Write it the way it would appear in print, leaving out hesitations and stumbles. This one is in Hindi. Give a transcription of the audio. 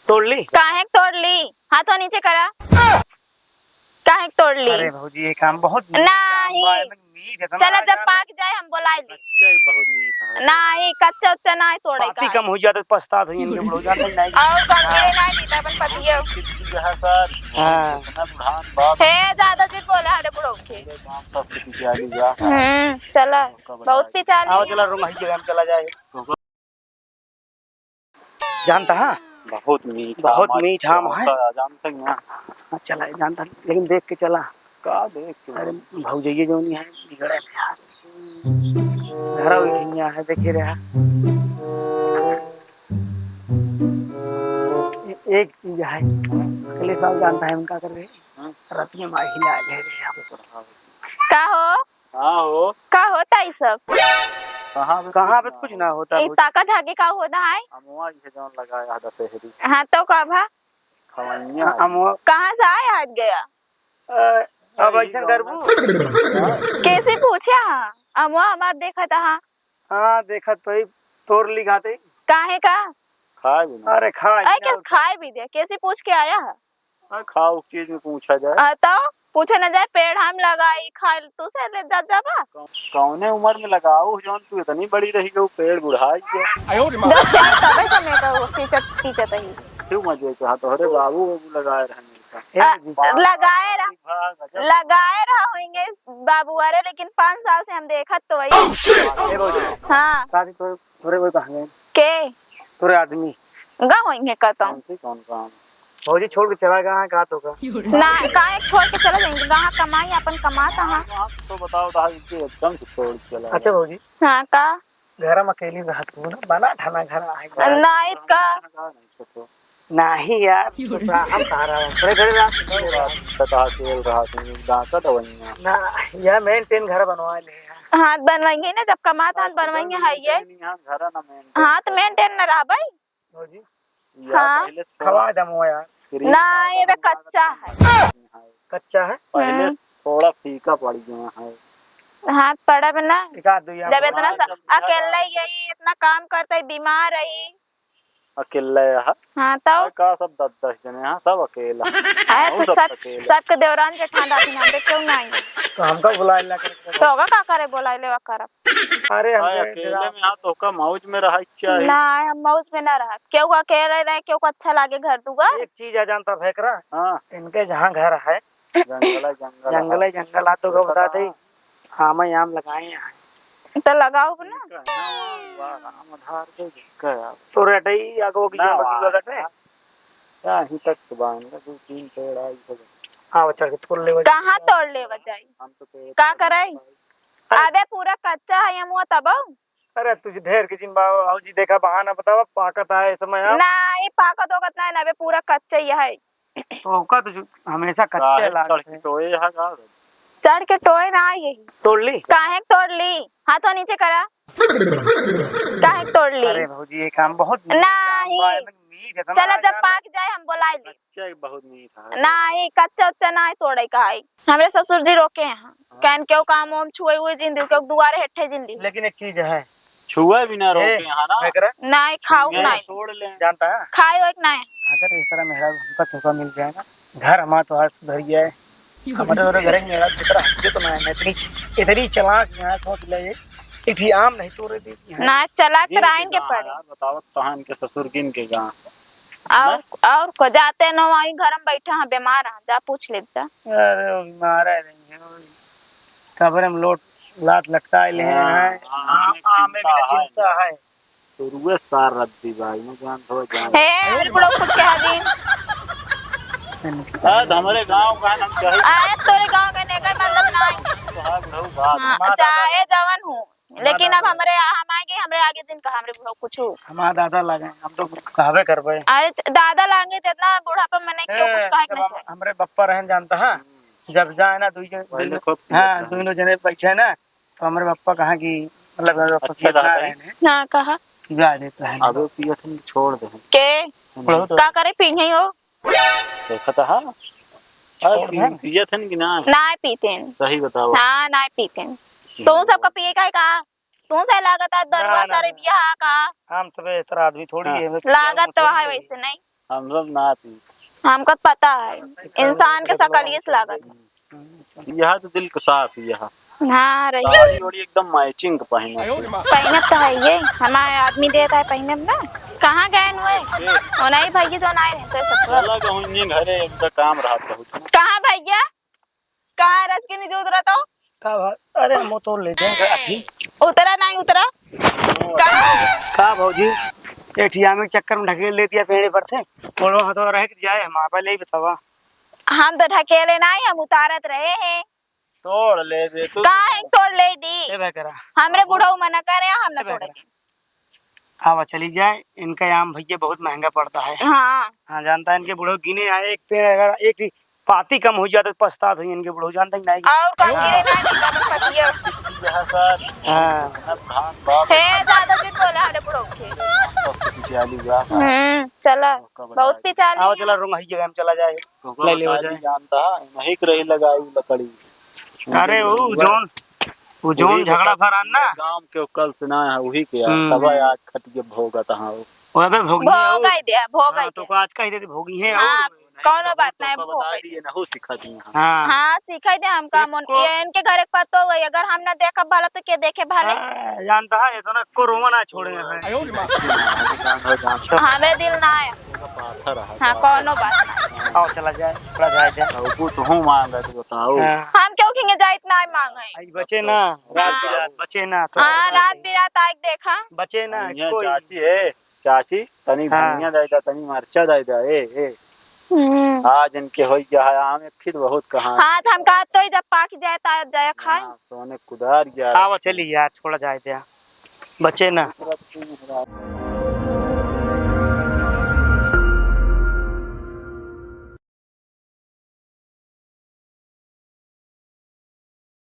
तोड़ ली? काहे तोड़ ली? हाथों नीचे करा। काहे तोड़ ली? अरे भौजी ये काम बहुत नहीं, चला जब पाक जाए हम बोलाई ली। बहुत मीठा नहीं कच्चा उच्चा नहीं तोड़े पाती कम हो जाता तो पछता था इनके बड़ो जानते नहीं। और गंभीर नहीं दीता अपन पतियो। यहां सर हां इतना बुढ़ान बाप छे ज्यादा जी बोले हरे बुढ़ो के। चला बहुत पिचाली। आओ चला रूम ही हम चला जाए। जानता है बहुत मीठा आम है जानते हैं ना। चला जानता लेकिन देख के चला का देख के। अरे भौजैया जो नहीं है बिगड़े यार घर उठिया है देखे रहा। एक चीज है अगले साल जानता है उनका कर रहे रतिया माही ला ले का हो का होता है सब कहां पे कुछ ना होता है। ताका झागे का होता है अमुआ ये जौन लगाया आधा तेहरी। हां तो का भा खवैया अमुआ कहां से आया हट गया। अब ऐसा करबू कैसे पूछा अमुआ हमार देखा था। हां देखत तो तोड़ ली खाते काहे का खाए भी ना। अरे खाए अरे कैसे खाए भी दे कैसे पूछ के आया है। खाओ चीज में पूछा जाए तो पूछे न जाए पेड़ हम लगाई खा तू से ले जा जाबा। कौने उम्र में लगाओ जौन तू इतनी बड़ी रही गई पेड़ बुढ़ाई के तबे समय का वो सीचत ही क्यों मजे के हाथ अरे बाबू लगाए रहने लगाए रहा होंगे बाबू अरे लेकिन 5 साल से हम देखत तो वही। हां शादी तोरे कोई कहां के तोरे आदमी गा होंगे कहता कौन काम भौजी छोड़ के चला गया का तो का ना काहे छोड़ के चला जाएंगे कहां कमाई अपन कमाता हां तो बताओ दा एकदम से छोड़ के चला। अच्छा भौजी हां का घर में अकेली रहत तू ना बना ठाना घर आए नहीं का नहीं यार हम सारा तेरे घर बता खेल रहा तू दांत दवनिया ना यार मेंटेन घर बनवा ले हां बनवाएंगे ना जब कमाता हां बनवाएंगे है ये घर ना मेंटेन हां तो मेंटेन ना रहा भाई भौजी यार खवा दमो यार ना ये कच्चा है पहले थोड़ा फीका पड़ गया है। हाँ पड़ा बना जब इतना अकेला यही इतना काम करता है बीमार रही अकेला हाँ तो का सब 10-10 जने यहाँ सब अकेला है तो सबके देवरान जेठान दादी नाम क्यों ना आई तो हमका बुला ला कर तो होगा का करे बुला ले कर। अरे हम अकेले में हां तो का मौज में रहा चाहिए ना हम मौज में ना रहा क्यों अकेले रहे क्यों अच्छा लागे घर दूगा। एक चीज है जानता फेकरा हां इनके जहां घर है जंगल आ तो का बता दे आम आम लगाए हैं तो लगाओ ना आम आधार के तो रेटई आगो की लगते क्या ही तक बांध 2-3 पेड़ आई हां चढ़ के तोड़ ले कहां तोड़ ले जाई हम तो का करे अबे पूरा कच्चा है हम तब। अरे तुझे ढेर के जिन बाबू जी देखा बहाना बतावा पाकत है समय नहीं पाकत होगत नहीं ना बे पूरा कच्चा ही है तो का तो हमेशा कच्चे लागत है टोए यहां का चढ़ के टोए ना यही तोड़ ली काहे तोड़ ली हाथों नीचे करा काहे तोड़ ली। अरे भौजी ये काम बहुत नहीं चला जब पाक जाए हम बोलाई ली कच्चा बहुत मीठा नहीं कच्चा उच्चा नहीं तोड़े का है हमरे ससुर जी रोके हैं कहन क्यों काम हम छुए हुए जिंदगी क्यों दुआरे हेठे जिंदगी। लेकिन एक चीज है छुआ बिना रोके यहां ना नहीं खाऊ नहीं तोड़ ले जानता है खाए एक नहीं अगर इस तरह मेरा हमका धोखा मिल जाएगा घर हमारा तो हाथ भरिया है हमारे घर मेरा कितना हफ्ते तो मैं इतनी चलाक यहाँ सोच ले एक आम नहीं तोड़े दी ना चलाक कराएंगे पड़े बताओ तहां के ससुर किन के गांव और को जाते न वही घर में बैठे हैं बीमार हैं जा पूछ ले जा। अरे बीमार है कब्र में लात लटकाए ले हैं आम में भी चिंता है तो रुए सार रद्दी भाई न जान हो जान हे मेरे बड़ो कुछ कह दी हमारे गांव का नाम क्या है आए तोरे गांव के नेकर मतलब नहीं चाहे जवान हूँ लेकिन अब हम आएंगे हमरे आगे जिनका हमरे बुढ़ो कुछ हमारा दादा लगे हम तो कहवे करबे अरे दादा लागे इतना बुढ़ापा मैंने क्यों कुछ कहे नहीं चाहिए हमरे बप्पा रहन जानता है जब जाए ना हां दोनों जने बैठे ना तो हमरे बप्पा कहा कि मतलब हां कहा जा देता है अब पियथन छोड़ दे के का करे पीने हो देखता है पियथन कि ना पीते सही बताओ हां ना पीते तू सबका पिए का तू से लागत है दरवा सारे बियाह का हम सब इतना आदमी थोड़ी है लागत तो है वैसे नहीं हम सब ना थी। हमको पता है इंसान के शकल ये लागत यह तो दिल को साफ ही यह हाँ रही साड़ी ओड़ी एकदम मैचिंग पहने पहनब तो है ये हमारे आदमी देता है पहनब ना। कहाँ गए हुए और नहीं भैया जो ना आए तो सब चला कहूँ घरे उनका काम रहा बहुत। कहाँ भैया कहाँ रस के नीचे उतरा तो अरे हम तो ले जाएंगे उतरा नहीं उतरा का भौजी एठिया में चक्कर में ढकेल ले दिया पेड़ पर से बोलो हाँ तो रह के जाए हम आप ले बतावा। हम तो ढकेले नहीं हम उतारत रहे हैं। तोड़ ले दे तू कहाँ तोड़ ले दी करा हमरे बुढ़ऊ मना करे हम ना तोड़ेंगे। हाँ चली जाए इनका आम भैया बहुत महंगा पड़ता है। हाँ हाँ जानता है इनके बुढ़ऊ गिने आए एक पेड़ अगर एक पाती कम हो जाता तो पछतात हुई इनके बुढ़ऊ जानता ही नहीं और कहीं गिरे ना निकाल पतिया यह सर हाँ धान बाप है ज्यादा दिन बोला हमारे बुढ़ऊ के पिछाली जा चला बहुत पिछाली आओ चला रूम ही जगह में चला जाए ले ले हो जाए जानता नहीं रही लगाई लकड़ी। अरे वो जोन झगड़ा फरान ना गांव के कल से ना है वही के तब आज खट के भोगा तहां ओए बे भोगी भोगा ही दिया भोगा ही तो आज कह दे भोगी है हाँ कौनो बात नहीं बता दिए ना हो सिखा दी हां हाँ सिखाई दे हमका मन ये इनके घर एक पतो गई अगर हम ना देखा भला तो के देखे भले जानता है तो ना कोरोना ना छोड़े हैं हमें दिल ना है हाँ कौनो बात नहीं आओ चला जाए थोड़ा जाए दे वो तो हूं मांगा तो बताओ हम क्यों खिंगे जाए इतना मांगे आज बचे ना रात बिरात बचे ना हाँ रात बिरात आज देखा बचे ना कोई चाची है चाची तनी धनिया दे दा तनी मिर्चा दे दा ए आज इनके हो गया है आम फिर बहुत कहां हाँ तो हम कहा तो जब पाक जाए तो जाए खाए सोने कुदार गया आओ चली यार छोड़ा जाए दे बचे ना